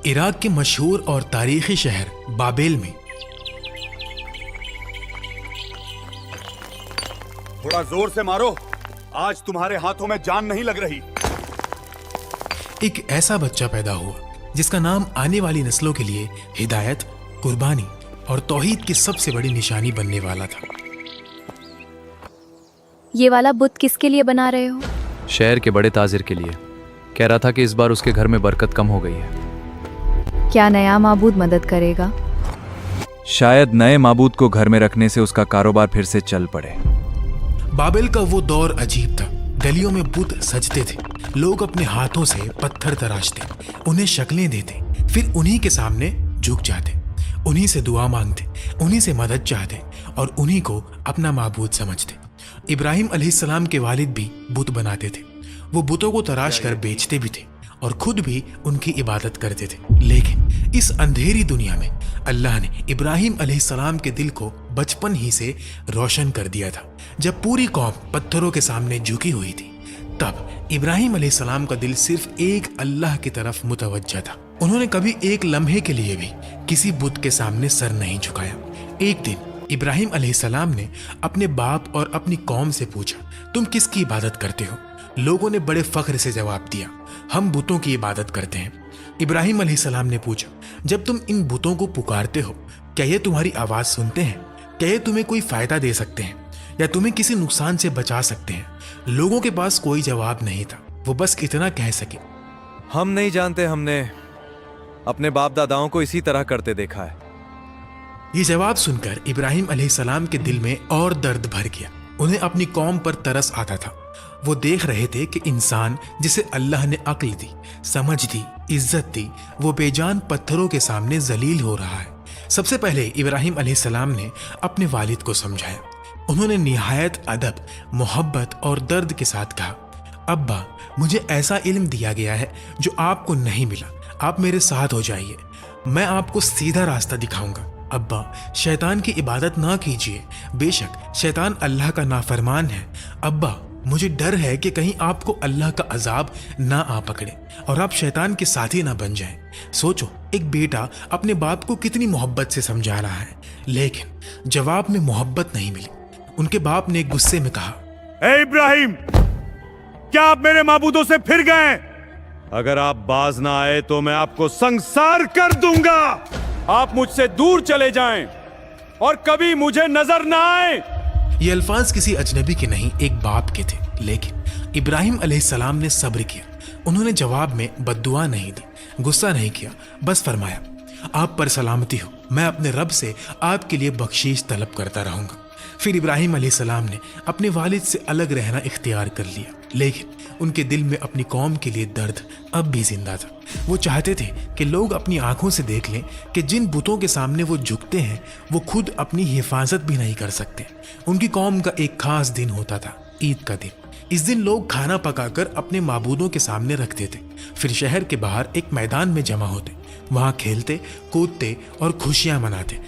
Iraq के मशहूर और तारीखी शहर बाबेल में थोड़ा जोर से मारो, आज तुम्हारे हाथों में जान नहीं लग रही। एक ऐसा बच्चा पैदा हुआ जिसका नाम आने वाली नस्लों के लिए हिदायत, कुर्बानी और तौहीद की सबसे बड़ी निशानी बनने वाला था। ये वाला बुत किसके लिए बना रहे हो? शहर के बड़े ताजिर के लिए। कह रहा था कि इस बार उसके घर में बरकत कम हो गई है। क्या नया माबूद मदद करेगा? शायद नए माबूद को घर में रखने से उसका कारोबार फिर से चल पड़े। बाबेल का वो दौर अजीब था। गलियों में बुत सजते थे, लोग अपने हाथों से पत्थर तराशते, उन्हें शक्लें देते, फिर उन्हीं के सामने झुक जाते, उन्हीं से दुआ मांगते, उन्हीं से मदद चाहते और उन्हीं को अपना माबूद समझते। इब्राहिम अलैहिस्सलाम के वालिद भी बुत बनाते थे। वो बुतों को तराश कर बेचते भी थे और खुद भी उनकी इबादत करते थे। लेकिन इस अंधेरी दुनिया में अल्लाह ने इब्राहिम अलैहिस्सलाम के दिल को बचपन ही से रोशन कर दिया था। जब पूरी कौम पत्थरों के सामने झुकी हुई थी, तब इब्राहिम अलैहिस्सलाम का दिल सिर्फ एक अल्लाह की तरफ मुतवज्जा था। उन्होंने कभी एक लम्हे के लिए भी किसी बुत के सामने सर नहीं झुकाया। एक दिन इब्राहिम अलैहिस्सलाम ने अपने बाप और अपनी कौम से पूछा, तुम किसकी इबादत करते हो? लोगों ने बड़े फख्र से जवाब दिया, हम बुतों की इबादत करते हैं। इब्राहिम अलैहिस्सलाम ने पूछा, जब तुम इन बुतों को पुकारते हो, क्या ये तुम्हारी आवाज सुनते हैं? क्या ये तुम्हें कोई फायदा दे सकते हैं या तुम्हें किसी नुकसान से बचा सकते हैं? लोगों के पास कोई जवाब नहीं था। वो बस इतना कह सके, हम नहीं जानते, हमने अपने बाप दादाओं को इसी तरह करते देखा है। ये जवाब सुनकर इब्राहिम अलैहिस्सलाम के दिल में और दर्द भर गया। उन्हें अपनी कौम पर तरस आता था। वो देख रहे थे कि इंसान जिसे अल्लाह ने अक्ल दी, समझ दी, इज्जत दी, वो बेजान पत्थरों के सामने जलील हो रहा है। सबसे पहले इब्राहिम अलैहिस्सलाम ने अपने वालिद को समझाया। उन्होंने निहायत अदब, मोहब्बत और दर्द के साथ कहा, अब्बा, मुझे ऐसा इल्म दिया गया है जो आपको नहीं मिला। आप मेरे साथ हो जाइए, मैं आपको सीधा रास्ता दिखाऊंगा। अब्बा, शैतान की इबादत ना कीजिए, बेशक शैतान अल्लाह का नाफरमान है। अब्बा, मुझे डर है कि कहीं आपको अल्लाह का अजाब ना आ पकड़े और आप शैतान के साथी ना बन जाएं। सोचो, एक बेटा अपने बाप को कितनी मोहब्बत से समझा रहा है, लेकिन जवाब में मोहब्बत नहीं मिली। उनके बाप ने गुस्से में कहा, ए इब्राहिम, क्या आप मेरे माबूदों से फिर गए? अगर आप बाज ना आए तो मैं आपको संसार कर दूंगा। आप मुझसे दूर चले जाएं और कभी मुझे नजर ना आए। ये अल्फाज किसी अजनबी के नहीं, एक बाप के थे। लेकिन इब्राहिम अलैहिस्सलाम ने सब्र किया। उन्होंने जवाब में बद्दुआ नहीं दी, गुस्सा नहीं किया, बस फरमाया, आप पर सलामती हो, मैं अपने रब से आपके लिए बख्शीश तलब करता रहूंगा। फिर इब्राहिम अलैहिस्सलाम ने अपने वालिद से अलग रहना इख्तियार कर लिया, लेकिन उनके दिल में अपनी कौम के लिए दर्द अब भी जिंदा था। वो चाहते थे कि लोग अपनी आंखों से देख लें कि जिन बुतों के सामने वो झुकते हैं, वो खुद अपनी हिफाजत भी नहीं कर सकते। उनकी कौम का एक खास दिन होता था, ईद का दिन। इस दिन लोग खाना पकाकर अपने माबूदों के सामने रखते थे, फिर शहर के बाहर एक मैदान में जमा होते, वहां खेलते, कूदते और खुशियां मनाते।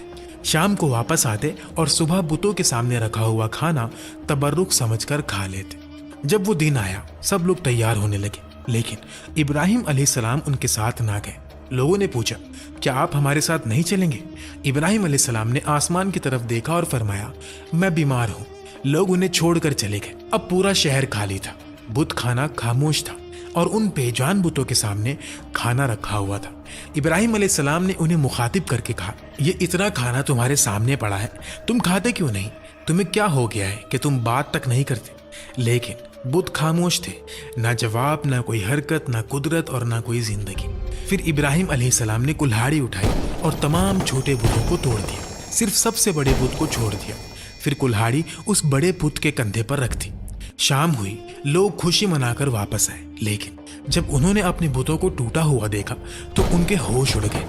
शाम को वापस आते और सुबह बुतों के सामने रखा हुआ खाना तबर्रुक समझकर खा लेते। जब वो दिन आया, सब लोग तैयार होने लगे, लेकिन इब्राहिम अलैहिस्सलाम उनके साथ ना गए। लोगों ने पूछा, क्या आप हमारे साथ नहीं चलेंगे? इब्राहिम अलैहिस्सलाम ने आसमान की तरफ देखा और फरमाया, मैं बीमार हूँ। लोग उन्हें छोड़कर चले गए। अब पूरा शहर खाली था, बुत खाना खामोश था और उन बेजान बुतों के सामने खाना रखा हुआ था। इब्राहिम अलैहिस्सलाम ने उन्हें मुखातिब करके कहा, ये इतना खाना तुम्हारे सामने पड़ा है, तुम खाते क्यों नहीं? तुम्हें क्या हो गया है कि तुम बात तक नहीं करते? लेकिन बुत खामोश थे, ना जवाब, ना कोई हरकत, ना कुदरत और ना कोई जिंदगी। फिर इब्राहिम अलैहिस्सलाम ने कुल्हाड़ी उठाई और तमाम छोटे बुतों को तोड़ दिया, सिर्फ सबसे बड़े बुत को छोड़ दिया। फिर कुल्हाड़ी उस बड़े बुत के कंधे पर रख दी। शाम हुई, लोग खुशी मनाकर वापस आए, लेकिन जब उन्होंने अपने बुतों को टूटा हुआ देखा तो उनके होश उड़ गए।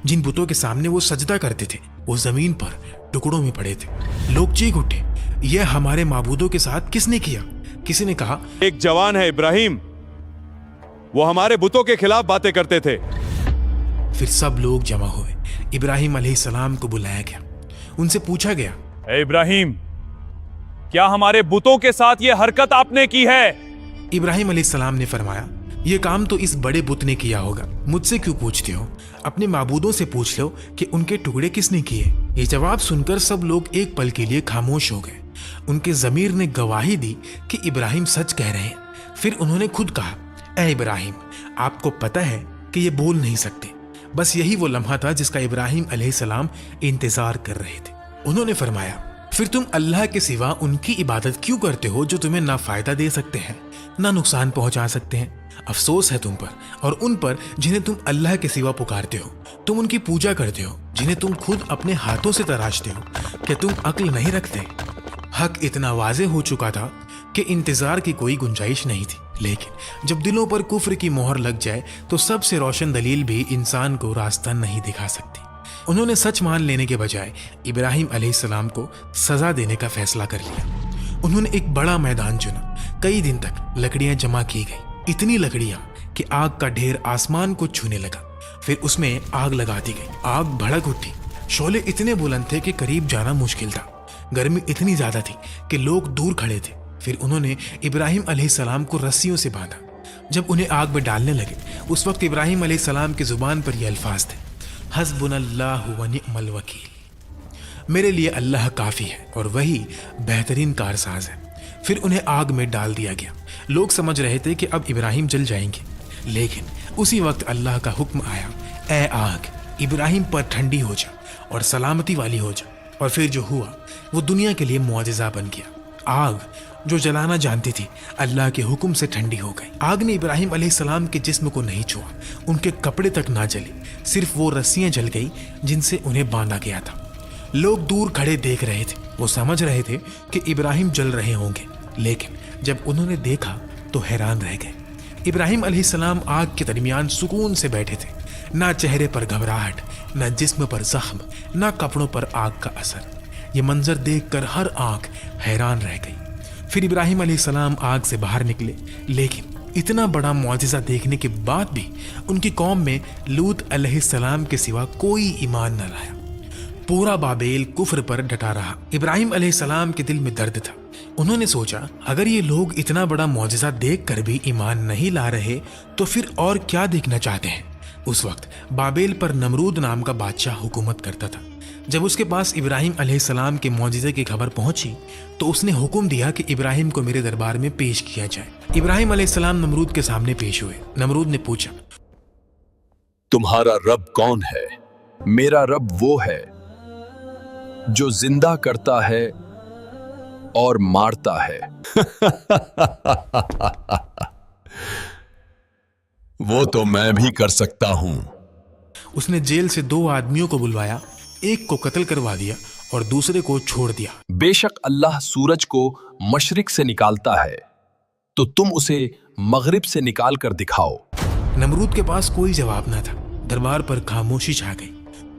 जिन बुतों के सामने वो सजदा करते थे, वो जमीन पर टुकड़ों में पड़े थे। लोग चीख उठे, यह हमारे माबूदों के साथ किसने किया? किसी ने कहा, एक जवान है इब्राहिम, वो हमारे बुतों के खिलाफ बातें करते थे। फिर सब लोग जमा हुए। इब्राहिम अलैहिस्सलाम को बुलाया गया। उनसे पूछा गया, ए इब्राहिम, क्या हमारे बुतों के साथ ये हरकत आपने की है? इब्राहिम अलैहिस्सलाम ने फरमाया, ये काम तो इस बड़े बुत ने किया होगा, मुझसे क्यों पूछते हो? अपने माबूदों से पूछ लो कि उनके टुकड़े किसने किए। ये जवाब सुनकर सब लोग एक पल के लिए खामोश हो गए। उनके ज़मीर ने गवाही दी कि इब्राहिम सच कह रहे हैं। फिर उन्होंने खुद कहा, ऐ इब्राहिम, आपको पता है कि ये बोल नहीं सकते। बस यही वो लम्हा था जिसका इब्राहिम अलैहिस्सलाम इंतजार कर रहे थे। उन्होंने फरमाया, फिर तुम अल्लाह के सिवा उनकी इबादत क्यों करते हो जो तुम्हें ना फायदा दे सकते हैं ना नुकसान पहुंचा सकते हैं? अफसोस है तुम पर और उन पर जिन्हें तुम अल्लाह के सिवा पुकारते हो। तुम उनकी पूजा करते हो जिन्हें तुम खुद अपने हाथों से तराशते हो। क्या तुम अक्ल नहीं रखते? हक इतना वाज़े हो चुका था कि इंतजार की कोई गुंजाइश नहीं थी। लेकिन जब दिलों पर कुफ्र की मोहर लग जाए तो सबसे रोशन दलील भी इंसान को रास्ता नहीं दिखा सकती। उन्होंने सच मान लेने के बजाय इब्राहिम अलैहिस्सलाम को सजा देने का फैसला कर लिया। उन्होंने एक बड़ा मैदान चुना। कई दिन तक लकड़ियां जमा की गई, इतनी लकड़ियां कि आग का ढेर आसमान को छूने लगा। फिर उसमें आग लगा दी गई। आग भड़क उठी। शोले इतने बुलंद थे कि करीब जाना मुश्किल था। गर्मी इतनी ज्यादा थी कि लोग दूर खड़े थे। फिर उन्होंने इब्राहिम अलैहिस्सलाम को रस्सियों से बांधा। जब उन्हें आग में डालने लगे उस वक्त इब्राहिम अलैहिस्सलाम की जुबान पर ये अल्फाज थे, हस्बुनल्लाहु व निअमल वकील। मेरे लिए अल्लाह काफ़ी है और वही बेहतरीन कारसाज है। फिर उन्हें आग में डाल दिया गया। लोग समझ रहे थे कि अब इब्राहिम जल जाएंगे, लेकिन उसी वक्त अल्लाह का हुक्म आया, ए आग, इब्राहिम पर ठंडी हो जा और सलामती वाली हो जा। और फिर जो हुआ वो दुनिया के लिए मुआजिज़ा बन गया। आग जो जलाना जानती थी अल्लाह के हुक्म से ठंडी हो गई। आग ने इब्राहिम अलैहिस्सलाम के जिस्म को नहीं छुआ, उनके कपड़े तक ना जले, सिर्फ वो रस्सियां जल गई जिनसे उन्हें बांधा गया था। लोग दूर खड़े देख रहे थे। वो समझ रहे थे कि इब्राहिम जल रहे होंगे, लेकिन जब उन्होंने देखा तो हैरान रह गए। इब्राहिम अलैहिस्सलाम आग के दरमियान सुकून से बैठे थे। ना चेहरे पर घबराहट, ना जिस्म पर जख्म, ना कपड़ों पर आग का असर। ये मंजर देखकर हर आंख हैरान रह गई। फिर इब्राहिम अलैहिस्सलाम आग से बाहर निकले, लेकिन इतना बड़ा मुआजिज़ा देखने के बाद भी उनकी कौम में लूत अलैहिस्सलाम के सिवा कोई ईमान न लाया। पूरा बाबेल कुफ्र पर डटा रहा। इब्राहिम अलैहिस्सलाम के दिल में दर्द था। उन्होंने सोचा, अगर ये लोग इतना बड़ा मुआजिज़ा देख कर भी ईमान नहीं ला रहे तो फिर और क्या देखना चाहते हैं। उस वक्त बाबेल पर नमरूद नाम का बादशाह हुकूमत करता था। जब उसके पास इब्राहिम अलैहिस्सलाम के मुआजिज़े की खबर पहुंची तो उसने हुक्म दिया कि इब्राहिम को मेरे दरबार में पेश किया जाए। इब्राहिम अलैहिस्सलाम नमरूद के सामने पेश हुए। नमरूद ने पूछा, तुम्हारा रब कौन है? मेरा रब वो है जो जिंदा करता है और मारता है। वो तो मैं भी कर सकता हूं। उसने जेल से 2 आदमियों को बुलवाया, एक को कत्ल करवा दिया और दूसरे को छोड़ दिया। बेशक अल्लाह सूरज को मशरिक से निकालता है तो तुम उसे मगरिब से निकाल कर दिखाओ। नमरूद के पास कोई जवाब न था। दरबार पर खामोशी छा गई।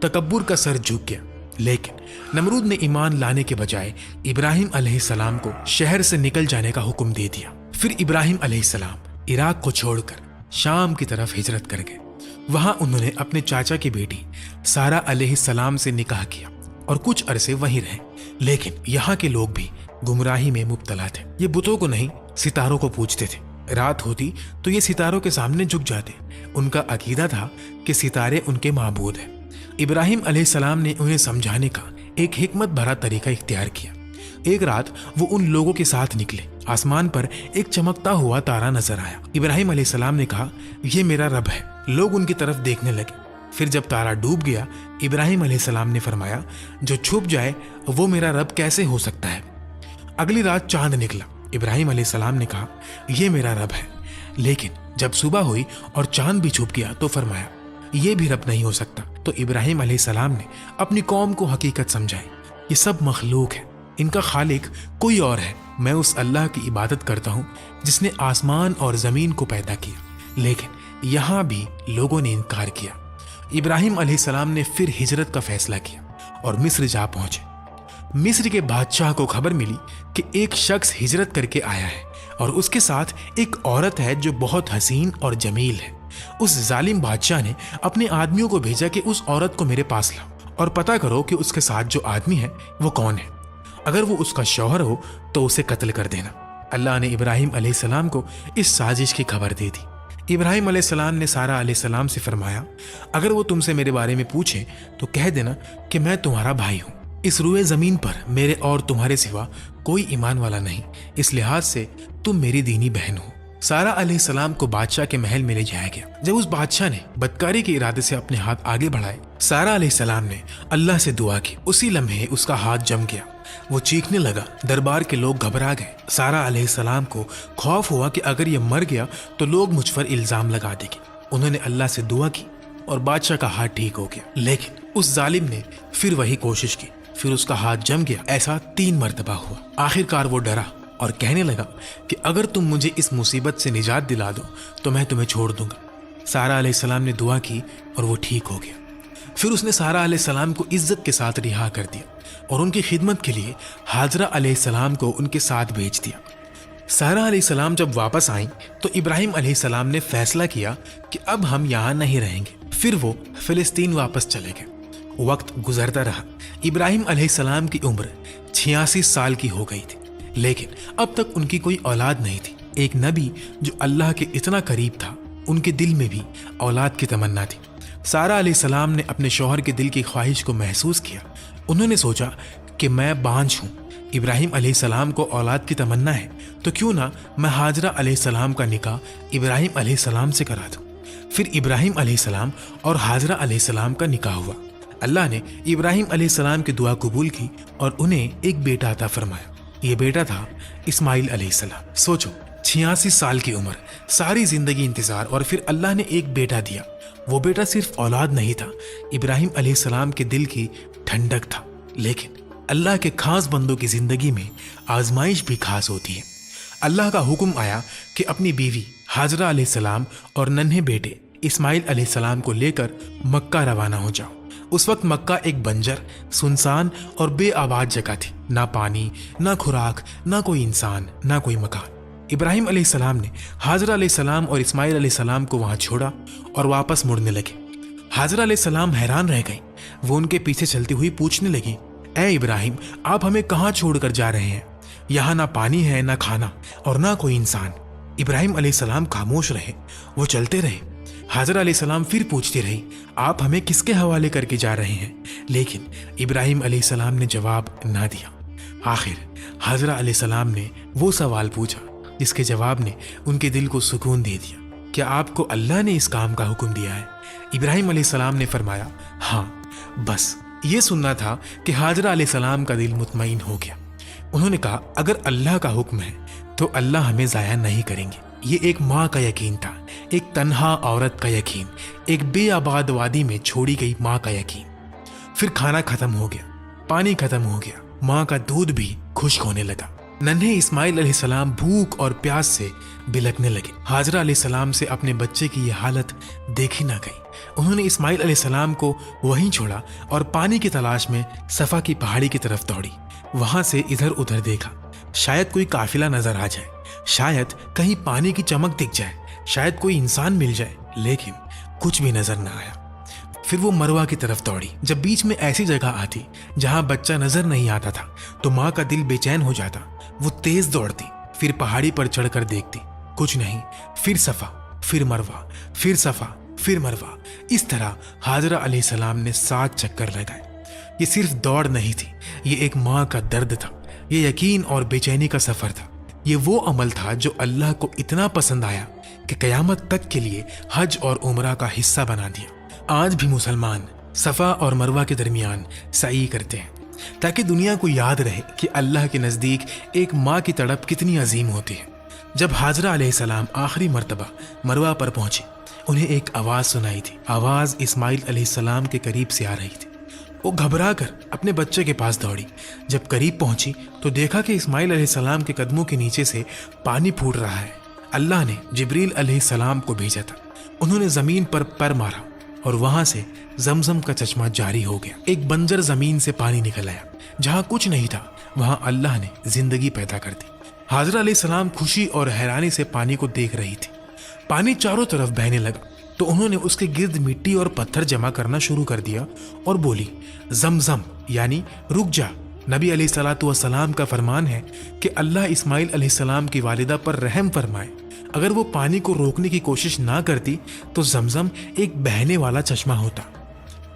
तकब्बुर का सर झुक गया। लेकिन नमरूद ने ईमान लाने के बजाय इब्राहिम अलैहिस्सलाम को शहर से निकल जाने का हुक्म दे दिया। फिर इब्राहिम अलैहिस्सलाम इराक को छोड़कर शाम की तरफ हिजरत कर गए। वहां उन्होंने अपने चाचा की बेटी सारा अलैहिस्सलाम से निकाह किया और कुछ अरसे वहीं रहे। लेकिन यहाँ के लोग भी गुमराही में मुब्तला थे। ये बुतों को नहीं, सितारों को पूजते थे। रात होती तो ये सितारों के सामने झुक जाते। उनका अकीदा था कि सितारे उनके माबूद हैं। इब्राहिम अलैहिस्सलाम ने उन्हें समझाने का एक हिकमत भरा तरीका इख्तियार किया। एक रात वो उन लोगों के साथ निकले। आसमान पर एक चमकता हुआ तारा नजर आया। इब्राहिम अलैहिस्सलाम ने कहा, यह मेरा रब है। लोग उनकी तरफ देखने लगे। फिर जब तारा डूब गया, इब्राहिम अलैहिस्सलाम ने फरमाया, जो छुप जाए वो मेरा रब कैसे हो सकता है। अगली रात चांद निकला। इब्राहिम अलैहिस्सलाम ने कहा, यह मेरा रब है। लेकिन जब सुबह हुई और चांद भी छुप गया तो फरमाया, ये भी रब नहीं हो सकता। तो इब्राहिम अलैहिस्सलाम ने अपनी कौम को हकीकत समझाई, ये सब मखलूक है, इनका खालिक कोई और है। मैं उस अल्लाह की इबादत करता हूँ जिसने आसमान और जमीन को पैदा किया। लेकिन यहाँ भी लोगों ने इनकार किया। इब्राहिम अलैहिस्सलाम ने फिर हिजरत का फैसला किया और मिस्र जा पहुंचे। मिस्र के बादशाह को खबर मिली कि एक शख्स हिजरत करके आया है और उसके साथ एक औरत है जो बहुत हसीन और जमील है। उस जालिम बादशाह ने अपने आदमियों को भेजा कि उस औरत को मेरे पास लाओ और पता करो कि उसके साथ जो आदमी है वो कौन है। अगर वो उसका शौहर हो तो उसे कत्ल कर देना। अल्लाह ने इब्राहिम अलैहिस्सलाम को इस साजिश की खबर दे दी। इब्राहिम अलैहिस्सलाम ने सारा अलैहिस्सलाम से फरमाया, अगर वो तुमसे मेरे बारे में पूछे तो कह देना कि मैं तुम्हारा भाई हूँ। इस रुए ज़मीन पर मेरे और तुम्हारे सिवा कोई ईमान वाला नहीं, इस लिहाज से तुम मेरी दीनी बहन हो। सारा अलैहिस्सलाम को बादशाह के महल में ले जाया गया। जब उस बादशाह ने बदकारी के इरादे से अपने हाथ आगे बढ़ाए, सारा अलैहिस्सलाम ने अल्लाह से दुआ की। उसी लम्हे उसका हाथ जम गया, वो चीखने लगा। दरबार के लोग घबरा गए। सारा अलैहिस्सलाम को खौफ हुआ कि अगर ये मर गया तो लोग मुझ पर इल्जाम लगा देंगे। उन्होंने अल्लाह से दुआ की और बादशाह का हाथ ठीक हो गया। लेकिन उस जालिम ने फिर वही कोशिश की, फिर उसका हाथ जम गया। ऐसा 3 मरतबा हुआ। आखिरकार वो डरा और कहने लगा कि अगर तुम मुझे इस मुसीबत से निजात दिला दो तो मैं तुम्हें छोड़ दूंगा। सारा अलैहिस्सलाम ने दुआ की और वो ठीक हो गया। फिर उसने सारा अलैहिस्सलाम को इज्जत के साथ रिहा कर दिया और उनकी खिदमत के लिए हाजरा अलैहिस्सलाम को उनके साथ भेज दिया। सारा अलैहिस्सलाम जब वापस आई तो इब्राहिम अलैहिस्सलाम ने फैसला किया कि अब हम यहाँ नहीं रहेंगे। फिर वो फिलिस्तीन वापस चले गए। वक्त गुजरता रहा। इब्राहिम अलैहिस्सलाम की उम्र 86 साल की हो गई थी, लेकिन अब तक उनकी कोई औलाद नहीं थी। एक नबी जो अल्लाह के इतना करीब था, उनके दिल में भी औलाद की तमन्ना थी। सारा अलैहिस्सलाम ने अपने शौहर के दिल की ख्वाहिश को महसूस किया। उन्होंने सोचा कि मैं बांझ हूँ, इब्राहिम अलैहिस्सलाम को औलाद की तमन्ना है, तो क्यों ना मैं हाजरा अलैहिस्सलाम का निकाह इब्राहिम अलैहिस्सलाम से करा दूँ। फिर इब्राहिम अलैहिस्सलाम और हाजरा अलैहिस्सलाम का निकाह हुआ। अल्लाह ने इब्राहिम अलैहिस्सलाम की दुआ कबूल की और उन्हें एक बेटा अता फरमाया। ये बेटा था इस्माइल अलैहिस्सलाम। सोचो, 86 साल की उम्र, सारी जिंदगी इंतजार, और फिर अल्लाह ने एक बेटा दिया। वो बेटा सिर्फ औलाद नहीं था, इब्राहिम अलैहिस्सलाम के दिल की ठंडक था। लेकिन अल्लाह के खास बंदों की जिंदगी में आजमाइश भी खास होती है। अल्लाह का हुक्म आया कि अपनी बीवी हाजरा अलैहिस्सलाम और नन्हे बेटे इस्माइल अलैहिस्सलाम को लेकर मक्का रवाना हो जाओ। उस वक्त मक्का एक बंजर, सुनसान और बेआबाद जगह थी। ना पानी, ना खुराक, ना कोई इंसान, ना कोई मकान। इब्राहिम अलैहिस्सलाम ने हाजरा अलैहिस्सलाम और इस्माइल अलैहिस्सलाम को वहां छोड़ा और वापस मुड़ने लगे। हाजरा अलैहिस्सलाम हैरान रह गई। वो उनके पीछे चलती हुई पूछने लगी, ए इब्राहिम, आप हमें कहाँ छोड़कर जा रहे हैं? यहाँ ना पानी है, ना खाना और ना कोई इंसान। इब्राहिम अलैहिस्सलाम खामोश रहे। वो चलते रहे। हाजरा अलैहिस्सलाम फिर पूछती रही, आप हमें किसके हवाले करके जा रहे हैं? लेकिन इब्राहिम अलैहिस्सलाम ने जवाब ना दिया। आखिर हाजरा अलैहिस्सलाम ने वो सवाल पूछा जिसके जवाब ने उनके दिल को सुकून दे दिया, क्या आपको अल्लाह ने इस काम का हुक्म दिया है? इब्राहिम अलैहिस्सलाम ने फरमाया, हाँ। बस ये सुनना था कि हाजरा अलैहिस्सलाम का दिल मुतमईन हो गया। उन्होंने कहा, अगर अल्लाह का हुक्म है तो अल्लाह हमें ज़ाया नहीं करेंगे। ये एक माँ का यकीन था, एक तन्हा औरत का यकीन, एक बेआबाद वादी में छोड़ी गई माँ का यकीन। फिर खाना खत्म हो गया, पानी खत्म हो गया, माँ का दूध भी खुश्क होने लगा। नन्हे इस्माइल अलैहिस्सलाम भूख और प्यास से बिलखने लगे। हाजरा अलैहिस्सलाम से अपने बच्चे की ये हालत देखी ना गई। उन्होंने इस्माइल अलैहिस्सलाम को वहीं छोड़ा और पानी की तलाश में सफ़ा की पहाड़ी की तरफ दौड़ी। वहां से इधर उधर देखा, शायद कोई काफिला नजर आ जाए, शायद कहीं पानी की चमक दिख जाए, शायद कोई इंसान मिल जाए, लेकिन कुछ भी नजर ना आया। फिर वो मरवा की तरफ दौड़ी। जब बीच में ऐसी जगह आती जहां बच्चा नजर नहीं आता था तो माँ का दिल बेचैन हो जाता। वो तेज दौड़ती, फिर पहाड़ी पर चढ़कर देखती, कुछ नहीं। फिर सफ़ा, फिर मरवा, फिर सफ़ा, फिर मरवा। इस तरह हाजरा अलैहिस्सलाम ने 7 चक्कर लगाए। ये सिर्फ दौड़ नहीं थी, ये एक माँ का दर्द था, ये यकीन और बेचैनी का सफर था। ये वो अमल था जो अल्लाह को इतना पसंद आया कि कयामत तक के लिए हज और उम्रा का हिस्सा बना दिया। आज भी मुसलमान सफ़ा और मरवा के दरमियान सई करते हैं ताकि दुनिया को याद रहे कि अल्लाह के नज़दीक एक माँ की तड़प कितनी अजीम होती है। जब हाजरा अलैहिस्सलाम आखिरी मर्तबा मरवा पर पहुंची, उन्हें एक आवाज़ सुनाई थी। आवाज़ इस्माइल अलैहिस्सलाम के करीब से आ रही थी। वो घबरा कर अपने बच्चे के पास दौड़ी। जब करीब पहुंची तो देखा कि इस्माइल अलैहिस्सलाम के कदमों के नीचे से पानी फूट रहा है। अल्लाह ने जिब्रील अलैहिस्सलाम को भेजा था। उन्होंने ज़मीन पर पैर मारा और वहां से जमजम का चश्मा जारी हो गया। एक बंजर ज़मीन से पानी निकल आया। जहां कुछ नहीं था वहां अल्लाह ने जिंदगी पैदा कर दी। हाजरा अलैहिस्सलाम खुशी और हैरानी से पानी को देख रही थी। पानी चारों तरफ बहने लगा तो उन्होंने उसके गिर्द मिट्टी और पत्थर जमा करना शुरू कर दिया और बोली, जमजम यानी रुक जा। नबी अलैहिस्सलातु वस्सलाम का फरमान है कि अल्लाह इस्माइल अलैहिस्सलाम की वालिदा पर रहम फरमाए। अगर वो पानी को रोकने की कोशिश ना करती तो जमजम एक बहने वाला चश्मा होता।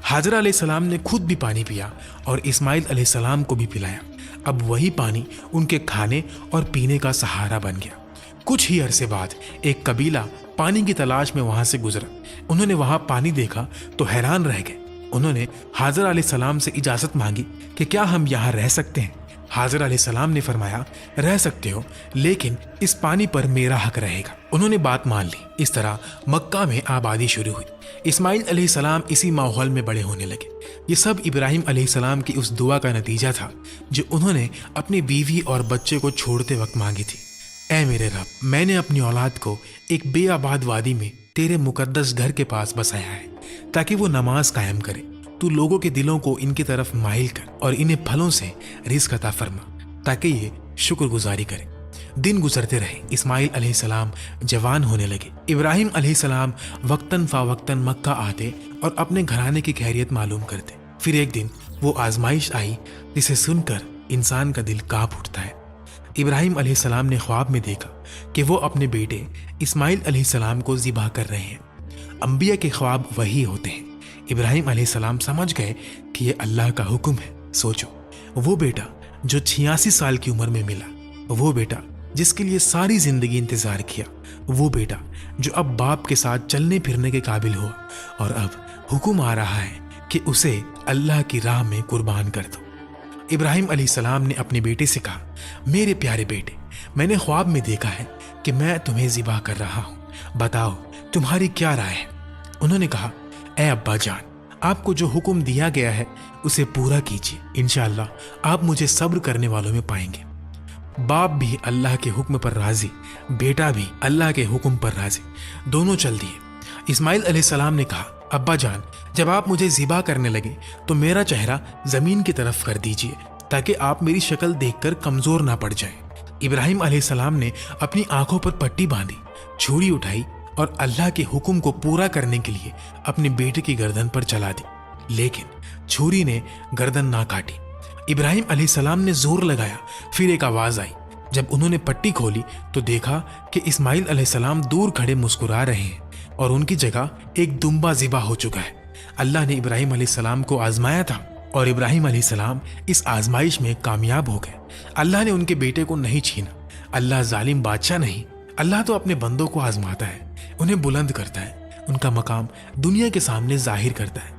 हाजरा अलैहिस्सलाम ने खुद भी पानी पिया और इस्माइल अलैहिस्सलाम को भी पिलाया। अब वही पानी उनके खाने और पीने का सहारा बन गया। कुछ ही अरसे बाद एक कबीला पानी की तलाश में वहां से गुजरा। उन्होंने वहां पानी देखा तो हैरान रह गए। उन्होंने हाजरा अलैहिस्सलाम से इजाजत मांगी कि क्या हम यहाँ रह सकते हैं। हाजरा अलैहिस्सलाम ने फरमाया, रह सकते हो, लेकिन इस पानी पर मेरा हक रहेगा। उन्होंने बात मान ली। इस तरह मक्का में आबादी शुरू हुई। इस्माइल अलैहिस्सलाम इसी माहौल में बड़े होने लगे। ये सब इब्राहिम अलैहिस्सलाम की उस दुआ का नतीजा था जो उन्होंने अपनी बीवी और बच्चे को छोड़ते वक्त मांगी थी। ऐ मेरे रब, मैंने अपनी औलाद को एक बेआबाद वादी में तेरे मुकद्दस घर के पास बसाया है ताकि वो नमाज कायम करे। तू लोगों के दिलों को इनकी तरफ माइल कर और इन्हें फलों से रिज़्क अता फरमा ताकि ये शुक्रगुजारी करें। दिन गुजरते रहे। इस्माइल अलैहिस्सलाम जवान होने लगे। इब्राहिम अलैहिस्सलाम वक्तन फ़ावक्तन मक्का आते और अपने घराने की खैरियत मालूम करते। फिर एक दिन वो आजमाइश आई जिसे सुनकर इंसान का दिल कांप उठता है। इब्राहिम अलैहिस्सलाम ने ख्वाब में देखा कि वो अपने बेटे इस्माइल अलैहिस्सलाम को ज़िबा कर रहे हैं। अंबिया के ख्वाब वही होते हैं। इब्राहिम अलैहिस्सलाम समझ गए कि ये अल्लाह का हुक्म है। सोचो, वो बेटा जो 86 साल की उम्र में मिला, वो बेटा जिसके लिए सारी जिंदगी इंतजार किया, वो बेटा जो अब बाप के साथ चलने फिरने के काबिल हुआ और अब हुक्म आ रहा है कि उसे अल्लाह की राह में कुर्बान कर दो। इब्राहिम अलैहिस्सलाम ने अपने बेटे से कहा, मेरे प्यारे बेटे, मैंने ख्वाब में देखा है कि मैं तुम्हें ज़िबा कर रहा हूँ, बताओ तुम्हारी क्या राय है। उन्होंने कहा, ऐ अब्बा जान, आपको जो हुक्म दिया गया है उसे पूरा कीजिए। इंशाअल्लाह आप मुझे सब्र करने वालों में पाएंगे। बाप भी अल्लाह के हुक्म पर राजी, बेटा भी अल्लाह के हुक्म पर राजी, दोनों चल दिए। इस्माइल अलैहिस्सलाम ने कहा, अब्बा जान, जब आप मुझे ज़िबा करने लगे तो मेरा चेहरा ज़मीन की तरफ कर दीजिए ताकि आप मेरी शक्ल देखकर कमज़ोर ना पड़ जाए। इब्राहिम अलैहिस्सलाम ने अपनी आंखों पर पट्टी बांधी, छुरी उठाई और अल्लाह के हुक्म को पूरा करने के लिए अपने बेटे की गर्दन पर चला दी, लेकिन छुरी ने गर्दन ना काटी। इब्राहिम अलैहिस्सलाम ने जोर लगाया। फिर एक आवाज़ आई। जब उन्होंने पट्टी खोली तो देखा कि इस्माइल अलैहिस्सलाम दूर खड़े मुस्कुरा रहे हैं और उनकी जगह एक दुम्बा ज़िबा हो चुका है। अल्लाह ने इब्राहिम अलैहिस्सलाम को आजमाया था और इब्राहिम अलैहिस्सलाम इस आजमाइश में कामयाब हो गए। अल्लाह ने उनके बेटे को नहीं छीना। अल्लाह जालिम बादशाह नहीं। अल्लाह तो अपने बंदों को आजमाता है, उन्हें बुलंद करता है, उनका मकाम दुनिया के सामने जाहिर करता है।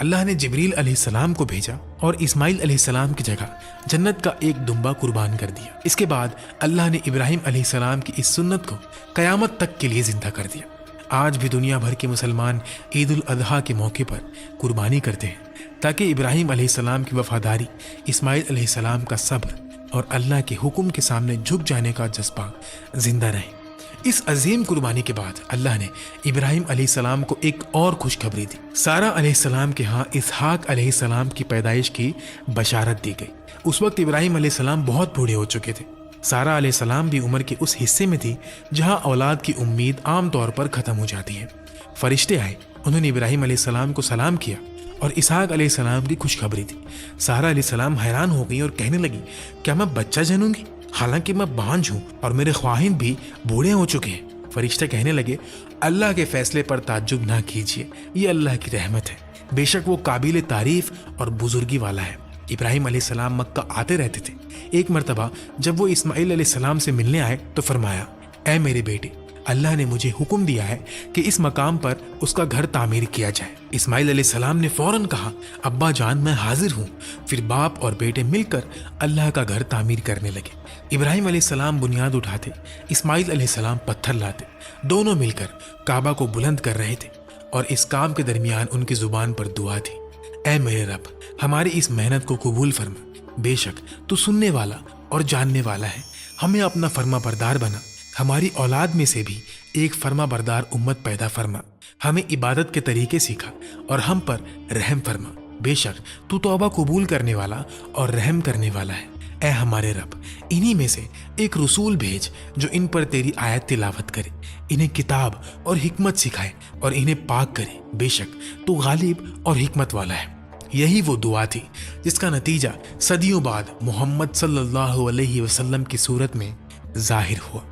अल्लाह ने जिब्रील अलैहिस्सलाम को भेजा और इस्माइल अलैहिस्सलाम की जगह जन्नत का एक दुम्बा कुर्बान कर दिया। इसके बाद अल्लाह ने इब्राहिम अलैहिस्सलाम की इस सुन्नत को कयामत तक के लिए जिंदा कर दिया। आज भी दुनिया भर के मुसलमान ईद उल अजहा के मौके पर कुर्बानी करते हैं ताकि इब्राहिम अलैहिस्सलाम की वफादारी, इस्माइल अलैहिस्सलाम का सब्र और अल्लाह के हुक्म के सामने झुक जाने का जज्बा जिंदा रहे। इस अजीम कुर्बानी के बाद अल्लाह ने इब्राहिम अलैहिस्सलाम को एक और खुशखबरी दी। सारा अलैहिस्सलाम के यहाँ इसहाक अलैहिस्सलाम की पैदाइश की बशारत दी गई। उस वक्त इब्राहिम अलैहिस्सलाम बहुत बूढ़े हो चुके थे। सारा अलैहिस्सलाम भी उम्र के उस हिस्से में थी जहाँ औलाद की उम्मीद आम तौर पर ख़त्म हो जाती है। फरिश्ते आए, उन्होंने इब्राहिम अलैहिस्सलाम को सलाम किया और इसहाक अलैहिस्सलाम की खुशखबरी दी। सारा अलैहिस्सलाम हैरान हो गई और कहने लगी, क्या मैं बच्चा जनूंगी? हालांकि मैं बांझ हूं और मेरे ख्वाहिन भी बूढ़े हो चुके हैं। फरिश्ते कहने लगे, अल्लाह के फैसले पर ताज्जुब ना कीजिए, ये अल्लाह की रहमत है। बेशक वो काबिल तारीफ और बुजुर्गी वाला है। इब्राहिम अलैहिस्सलाम मक्का आते रहते थे। एक मर्तबा जब वो इस्माइल अलैहिस्सलाम से मिलने आए तो फरमाया, ऐ मेरे बेटे, अल्लाह ने मुझे हुक्म दिया है कि इस मकाम पर उसका घर तामीर किया जाए। इस्माइल अलैहिस्सलाम ने फौरन कहा, अब्बा जान, मैं हाजिर हूँ। फिर बाप और बेटे मिलकर अल्लाह का घर तामीर करने लगे। इब्राहिम अलैहिस्सलाम बुनियाद उठाते, इस्माइल अलैहिस्सलाम पत्थर लाते। दोनों मिलकर काबा को बुलंद कर रहे थे और इस काम के दरमियान उनकी जुबान पर दुआ थी, ऐ मेरे रब, हमारी इस मेहनत को कबूल फरमा। बेशक तू सुनने वाला और जानने वाला है। हमें अपना फर्मा बरदार बना। हमारी औलाद में से भी एक फर्मा बरदार उम्मत पैदा फरमा। हमें इबादत के तरीके सिखा और हम पर रहम फरमा। बेशक तू तौबा कबूल करने वाला और रहम करने वाला है। ऐ हमारे रब, इन्हीं में से एक रसूल भेज जो इन पर तेरी आयत तिलावत करे, इन्हें किताब और हिकमत सिखाए और इन्हें पाक करे। बेशक तू गालिब और हिकमत वाला है। यही वो दुआ थी जिसका नतीजा सदियों बाद मोहम्मद सल्लल्लाहु अलैहि वसल्लम की सूरत में जाहिर हुआ।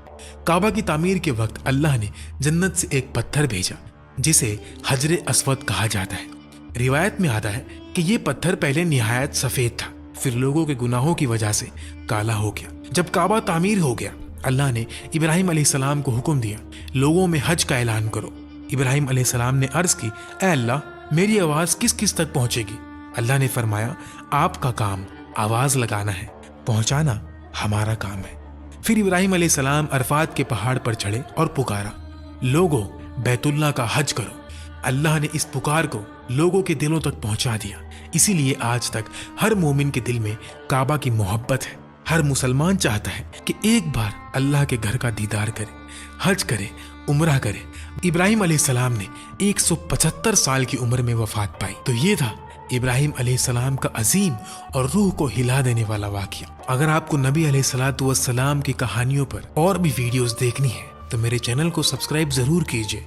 काबा की तामीर के वक्त अल्लाह ने जन्नत से एक पत्थर भेजा जिसे हजरे अस्वद कहा जाता है। रिवायत में आता है कि ये पत्थर पहले निहायत सफेद था, फिर लोगों के गुनाहों की वजह से काला हो गया। जब काबा तामीर हो गया, अल्लाह ने इब्राहिम अलैहिस्सलाम को हुक्म दिया, लोगों में हज का ऐलान करो। इब्राहिम अलैहिस्सलाम ने अर्ज की, ऐ अल्लाह, मेरी आवाज किस किस तक पहुंचेगी? अल्लाह ने फरमाया, आपका काम आवाज लगाना है, पहुंचाना हमारा काम है। फिर इब्राहिम अलैहिस्सलाम अरफात के पहाड़ पर चढ़े और पुकारा, लोगों, बैतुल्लाह का हज करो। अल्लाह ने इस पुकार को लोगों के दिलों तक पहुंचा दिया। इसीलिए आज तक हर मोमिन के दिल में काबा की मोहब्बत है। हर मुसलमान चाहता है कि एक बार अल्लाह के घर का दीदार करे, हज करे, उम्रा करे। इब्राहिम अलैहिस्सलाम ने 175 साल की उम्र में वफात पाई। तो ये था इब्राहिम अलैहिस्सलाम का अजीम और रूह को हिला देने वाला वाक़या। अगर आपको नबी अलैहिस्सलातु वस्सलाम की कहानियों पर और भी वीडियोस देखनी है तो मेरे चैनल को सब्सक्राइब जरूर कीजिए।